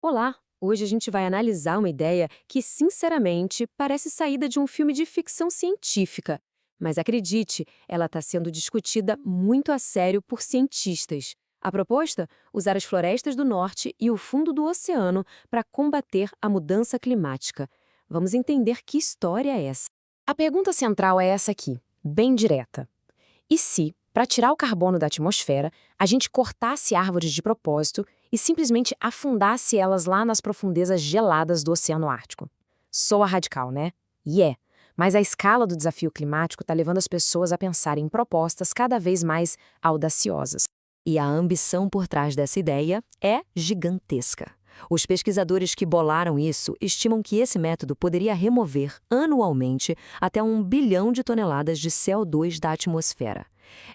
Olá! Hoje a gente vai analisar uma ideia que, sinceramente, parece saída de um filme de ficção científica. Mas acredite, ela está sendo discutida muito a sério por cientistas. A proposta? Usar as florestas do norte e o fundo do oceano para combater a mudança climática. Vamos entender que história é essa. A pergunta central é essa aqui, bem direta. E se, para tirar o carbono da atmosfera, a gente cortasse árvores de propósito e simplesmente afundasse elas lá nas profundezas geladas do Oceano Ártico? Soa radical, né? E é. Mas a escala do desafio climático está levando as pessoas a pensarem em propostas cada vez mais audaciosas. E a ambição por trás dessa ideia é gigantesca. Os pesquisadores que bolaram isso estimam que esse método poderia remover, anualmente, até 1 bilhão de toneladas de CO2 da atmosfera.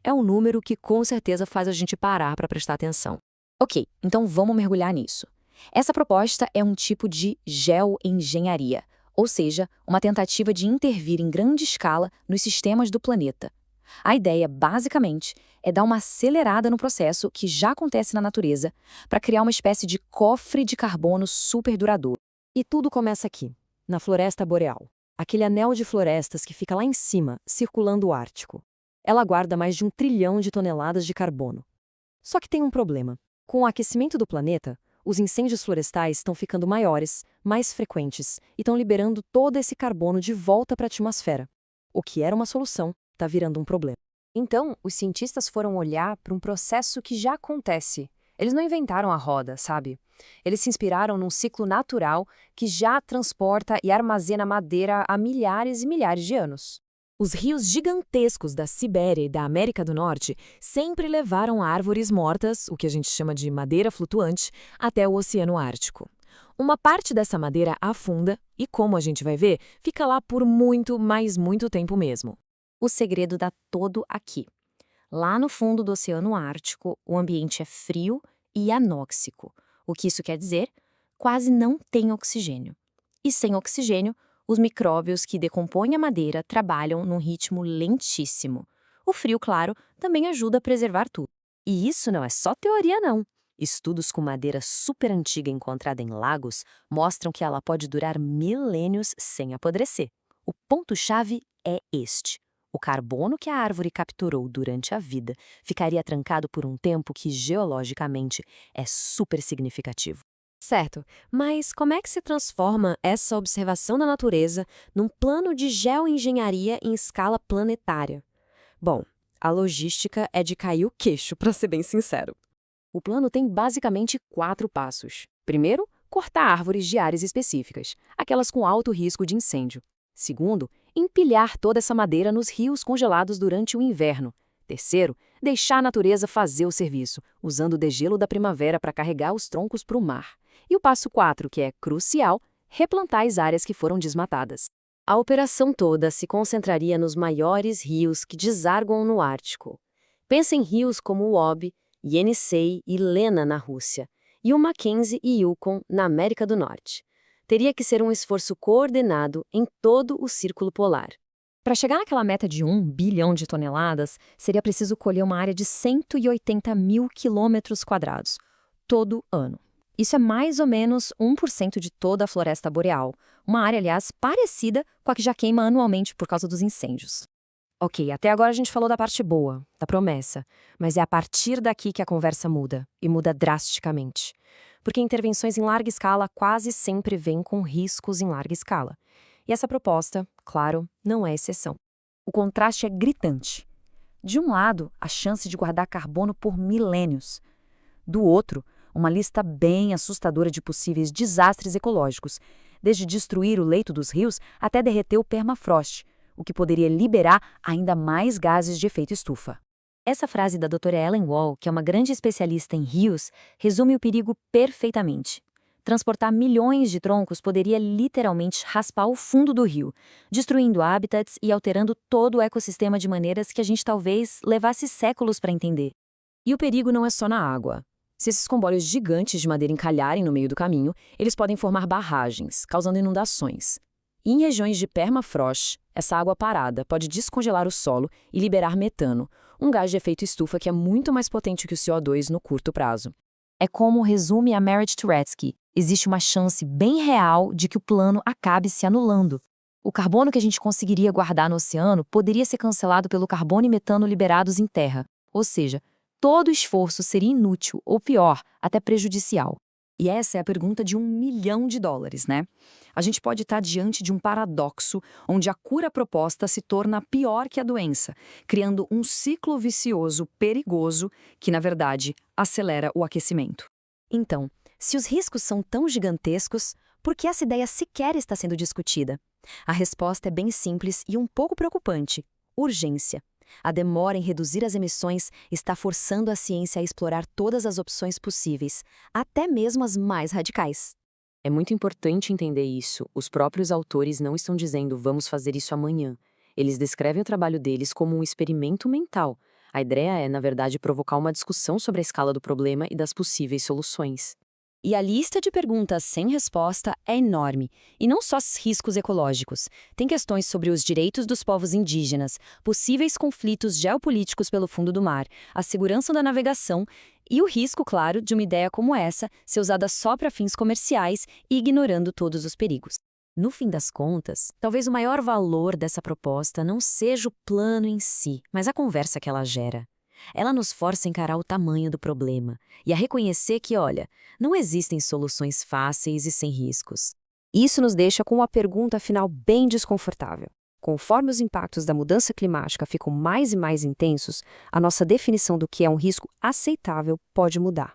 É um número que com certeza faz a gente parar para prestar atenção. Ok, então vamos mergulhar nisso. Essa proposta é um tipo de geoengenharia, ou seja, uma tentativa de intervir em grande escala nos sistemas do planeta. A ideia, basicamente, é dar uma acelerada no processo que já acontece na natureza para criar uma espécie de cofre de carbono super duradouro. E tudo começa aqui, na Floresta Boreal, aquele anel de florestas que fica lá em cima, circulando o Ártico. Ela guarda mais de 1 trilhão de toneladas de carbono. Só que tem um problema. Com o aquecimento do planeta, os incêndios florestais estão ficando maiores, mais frequentes e estão liberando todo esse carbono de volta para a atmosfera. O que era uma solução está virando um problema. Então, os cientistas foram olhar para um processo que já acontece. Eles não inventaram a roda, sabe? Eles se inspiraram num ciclo natural que já transporta e armazena madeira há milhares e milhares de anos. Os rios gigantescos da Sibéria e da América do Norte sempre levaram árvores mortas, o que a gente chama de madeira flutuante, até o Oceano Ártico. Uma parte dessa madeira afunda e, como a gente vai ver, fica lá por muito, mas muito tempo mesmo. O segredo dá todo aqui. Lá no fundo do Oceano Ártico, o ambiente é frio e anóxico. O que isso quer dizer? Quase não tem oxigênio. E sem oxigênio, os micróbios que decompõem a madeira trabalham num ritmo lentíssimo. O frio, claro, também ajuda a preservar tudo. E isso não é só teoria, não. Estudos com madeira super antiga encontrada em lagos mostram que ela pode durar milênios sem apodrecer. O ponto-chave é este. O carbono que a árvore capturou durante a vida ficaria trancado por um tempo que, geologicamente, é super significativo. Certo, mas como é que se transforma essa observação da natureza num plano de geoengenharia em escala planetária? Bom, a logística é de cair o queixo, para ser bem sincero. O plano tem basicamente 4 passos. Primeiro, cortar árvores de áreas específicas, aquelas com alto risco de incêndio. Segundo, empilhar toda essa madeira nos rios congelados durante o inverno. Terceiro, deixar a natureza fazer o serviço, usando o degelo da primavera para carregar os troncos para o mar. E o passo 4, que é crucial, replantar as áreas que foram desmatadas. A operação toda se concentraria nos maiores rios que desarguam no Ártico. Pensa em rios como o Ob, Yenisei e Lena na Rússia, e o Mackenzie e Yukon na América do Norte. Teria que ser um esforço coordenado em todo o círculo polar. Para chegar naquela meta de 1 bilhão de toneladas, seria preciso colher uma área de 180 mil quilômetros quadrados, todo ano. Isso é mais ou menos 1% de toda a floresta boreal, uma área, aliás, parecida com a que já queima anualmente por causa dos incêndios. Ok, até agora a gente falou da parte boa, da promessa, mas é a partir daqui que a conversa muda, e muda drasticamente. Porque intervenções em larga escala quase sempre vêm com riscos em larga escala. E essa proposta, claro, não é exceção. O contraste é gritante. De um lado, a chance de guardar carbono por milênios. Do outro, uma lista bem assustadora de possíveis desastres ecológicos, desde destruir o leito dos rios até derreter o permafrost, o que poderia liberar ainda mais gases de efeito estufa. Essa frase da doutora Ellen Wall, que é uma grande especialista em rios, resume o perigo perfeitamente. Transportar milhões de troncos poderia literalmente raspar o fundo do rio, destruindo hábitats e alterando todo o ecossistema de maneiras que a gente talvez levasse séculos para entender. E o perigo não é só na água. Se esses comboios gigantes de madeira encalharem no meio do caminho, eles podem formar barragens, causando inundações. E em regiões de permafrost, essa água parada pode descongelar o solo e liberar metano, um gás de efeito estufa que é muito mais potente que o CO2 no curto prazo. É como resume a Merit Turetsky, existe uma chance bem real de que o plano acabe se anulando. O carbono que a gente conseguiria guardar no oceano poderia ser cancelado pelo carbono e metano liberados em terra. Ou seja, todo esforço seria inútil ou pior, até prejudicial. E essa é a pergunta de $1 milhão, né? A gente pode estar diante de um paradoxo onde a cura proposta se torna pior que a doença, criando um ciclo vicioso perigoso que, na verdade, acelera o aquecimento. Então, se os riscos são tão gigantescos, por que essa ideia sequer está sendo discutida? A resposta é bem simples e um pouco preocupante: urgência. A demora em reduzir as emissões está forçando a ciência a explorar todas as opções possíveis, até mesmo as mais radicais. É muito importante entender isso. Os próprios autores não estão dizendo vamos fazer isso amanhã. Eles descrevem o trabalho deles como um experimento mental. A ideia é, na verdade, provocar uma discussão sobre a escala do problema e das possíveis soluções. E a lista de perguntas sem resposta é enorme. E não só os riscos ecológicos. Tem questões sobre os direitos dos povos indígenas, possíveis conflitos geopolíticos pelo fundo do mar, a segurança da navegação e o risco, claro, de uma ideia como essa ser usada só para fins comerciais e ignorando todos os perigos. No fim das contas, talvez o maior valor dessa proposta não seja o plano em si, mas a conversa que ela gera. Ela nos força a encarar o tamanho do problema e a reconhecer que, olha, não existem soluções fáceis e sem riscos. Isso nos deixa com uma pergunta final bem desconfortável. Conforme os impactos da mudança climática ficam mais e mais intensos, a nossa definição do que é um risco aceitável pode mudar.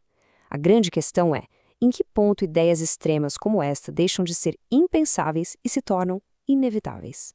A grande questão é, em que ponto ideias extremas como esta deixam de ser impensáveis e se tornam inevitáveis?